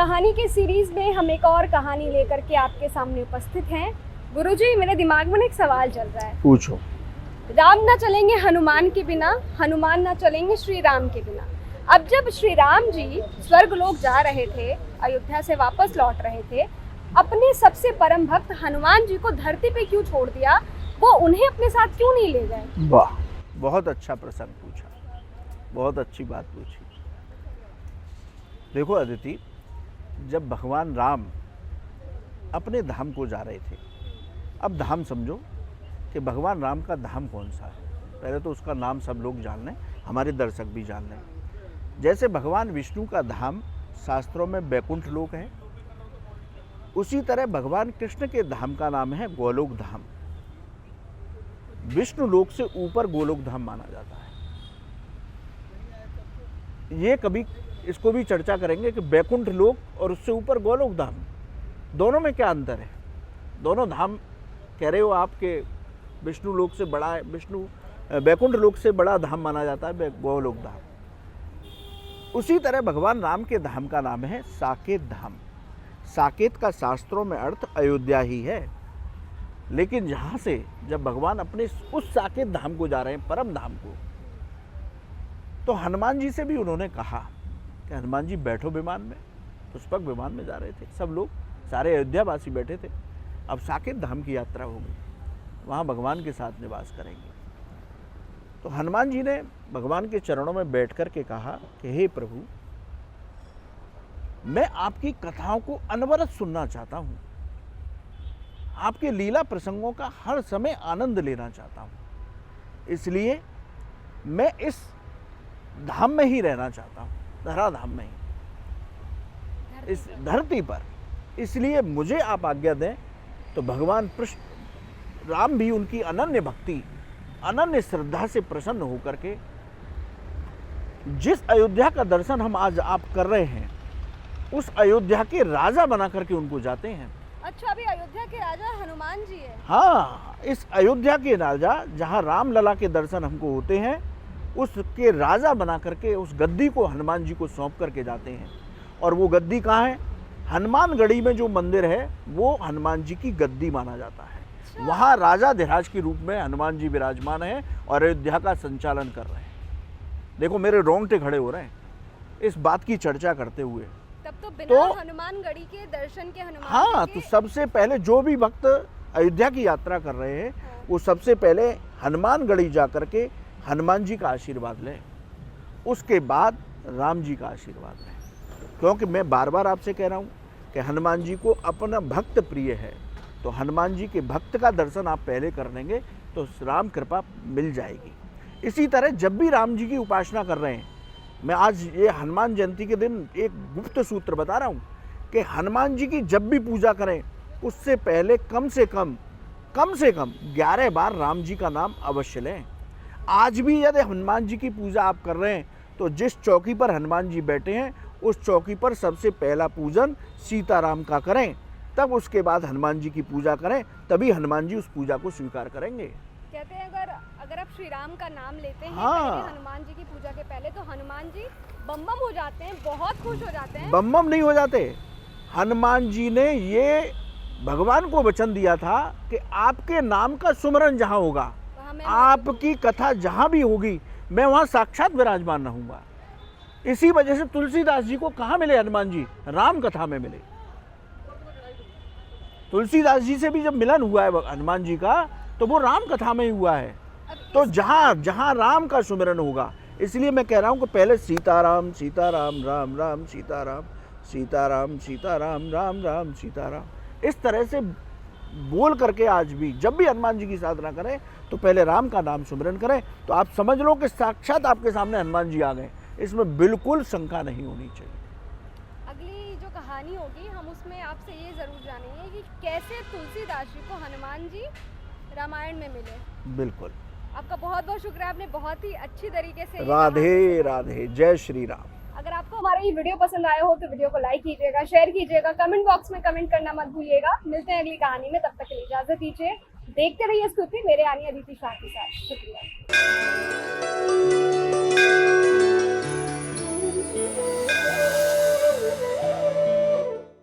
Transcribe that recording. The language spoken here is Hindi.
कहानी के सीरीज में हम एक और कहानी लेकर के आपके सामने उपस्थित हैं। गुरुजी, मेरे दिमाग में एक सवाल चल रहा है। पूछो। राम ना चलेंगे हनुमान के बिना, हनुमान ना चलेंगे श्री राम के बिना। अब जब श्री राम जी स्वर्ग लोक जा रहे थे, अयोध्या से वापस लौट रहे थे, अपने सबसे परम भक्त हनुमान जी को धरती पे क्यों छोड़ दिया? वो उन्हें अपने साथ क्यों नहीं ले गए? वाह, बहुत अच्छा प्रश्न पूछा, बहुत अच्छी बात पूछी। देखो अदिति, जब भगवान राम अपने धाम को जा रहे थे, अब धाम समझो कि भगवान राम का धाम कौन सा है। पहले तो उसका नाम सब लोग जान लें, हमारे दर्शक भी जान लें। जैसे भगवान विष्णु का धाम शास्त्रों में बैकुंठ लोक है, उसी तरह भगवान कृष्ण के धाम का नाम है गोलोक धाम। विष्णु लोक से ऊपर गोलोक धाम माना जाता है। ये कभी इसको भी चर्चा करेंगे कि बैकुंठ लोक और उससे ऊपर गोलोक धाम, दोनों में क्या अंतर है। दोनों धाम कह रहे हो आपके विष्णु लोक से बड़ा है, बैकुंठ लोक से बड़ा धाम माना जाता है गोलोक धाम। उसी तरह भगवान राम के धाम का नाम है साकेत धाम। साकेत का शास्त्रों में अर्थ अयोध्या ही है, लेकिन यहाँ से जब भगवान अपने उस साकेत धाम को जा रहे हैं, परम धाम को, तो हनुमान जी से भी उन्होंने कहा कि हनुमान जी बैठो विमान में। पुष्पक विमान में जा रहे थे, सब लोग, सारे अयोध्यावासी बैठे थे। अब साकेत धाम की यात्रा होगी, वहाँ भगवान के साथ निवास करेंगे। तो हनुमान जी ने भगवान के चरणों में बैठ कर के कहा कि हे प्रभु, मैं आपकी कथाओं को अनवरत सुनना चाहता हूँ, आपके लीला प्रसंगों का हर समय आनंद लेना चाहता हूँ, इसलिए मैं इस धाम में ही रहना चाहता हूँ, धराधाम में ही, इस धरती पर। इसलिए मुझे आप आज्ञा दें। तो भगवान राम भी उनकी अनन्य भक्ति, अनन्य श्रद्धा से प्रसन्न होकर के जिस अयोध्या का दर्शन हम आज आप कर रहे हैं, उस अयोध्या के राजा बना करके उनको जाते हैं। अच्छा, अभी अयोध्या के राजा हनुमान जी है? हाँ, इस अयोध्या के राजा, जहाँ राम लला के दर्शन हमको होते हैं, उसके राजा बना करके उस गद्दी को हनुमान जी को सौंप करके जाते हैं। और वो गद्दी कहाँ है? हनुमानगढ़ी में जो मंदिर है, वो हनुमान जी की गद्दी माना जाता है। अच्छा। वहाँ राजा धीराज के रूप में हनुमान जी विराजमान हैं और अयोध्या का संचालन कर रहे हैं। देखो, मेरे रोंगटे खड़े हो रहे हैं इस बात की चर्चा करते हुए। तब तो बिना हनुमानगढ़ी के दर्शन के हनुमान हाँ, जी तो सबसे पहले जो भी भक्त अयोध्या की यात्रा कर रहे हैं, वो सबसे पहले हनुमानगढ़ी जा करके हनुमान जी का आशीर्वाद लें, उसके बाद राम जी का आशीर्वाद लें। क्योंकि मैं बार बार आपसे कह रहा हूँ कि हनुमान जी को अपना भक्त प्रिय है, तो हनुमान जी के भक्त का दर्शन आप पहले कर लेंगे तो राम कृपा मिल जाएगी। इसी तरह जब भी राम जी की उपासना कर रहे हैं, मैं आज ये हनुमान जयंती के दिन एक गुप्त सूत्र बता रहा हूँ कि हनुमान जी की जब भी पूजा करें, उससे पहले कम से कम 11 बार राम जी का नाम अवश्य लें। आज भी यदि हनुमान जी की पूजा आप कर रहे हैं, तो जिस चौकी पर हनुमान जी बैठे हैं, उस चौकी पर सबसे पहला पूजन सीताराम का करें, तब उसके बाद हनुमान जी की पूजा करें, तभी हनुमान जी उस पूजा को स्वीकार करेंगे। कहते हैं अगर आप श्री राम का नाम लेते हैं हाँ, पहले हनुमान जी की पूजा के पहले, तो हनुमान जी बम बम हो जाते हैं, बहुत खुश हो जाते हैं। बम बम नहीं हो जाते। हनुमान जी ने ये भगवान को वचन दिया था कि आपके नाम का सुमरन जहाँ होगा, आपकी कथा जहाँ भी होगी, मैं वहाँ साक्षात विराजमान रहूंगा। इसी वजह से तुलसीदास जी को कहाँ मिले हनुमान जी? राम कथा में मिले। तुलसीदास जी से भी जब मिलन हुआ है हनुमान जी का, तो वो राम कथा में ही हुआ है। तो जहाँ राम का सुमिरन होगा, इसलिए मैं कह रहा हूँ कि पहले सीताराम सीताराम, राम राम सीताराम, सीताराम सीताराम, राम राम सीताराम, इस तरह से बोल करके आज भी जब भी हनुमान जी की साधना करें, तो पहले राम का नाम सुमिरन करें, तो आप समझ लो कि साक्षात आपके सामने हनुमान जी आ गए। इसमें बिल्कुल शंका नहीं होनी चाहिए। अगली जो कहानी होगी, हम उसमें आपसे ये जरूर जानेंगे कि कैसे तुलसीदास जी को हनुमान जी रामायण में मिले। बिल्कुल। आपका बहुत बहुत शुक्रिया, आपने बहुत ही अच्छी तरीके से। राधे राधे, जय श्री राम। अगर आपको हमारा ये वीडियो पसंद आया हो तो वीडियो को लाइक कीजिएगा, शेयर कीजिएगा, कमेंट बॉक्स में कमेंट करना मत भूलिएगा। मिलते हैं अगली कहानी में, तब तक के लिए इजाजत दीजिए। देखते रहिए स्तुति मेरे यानी अदिति शाह के साथ। शुक्रिया।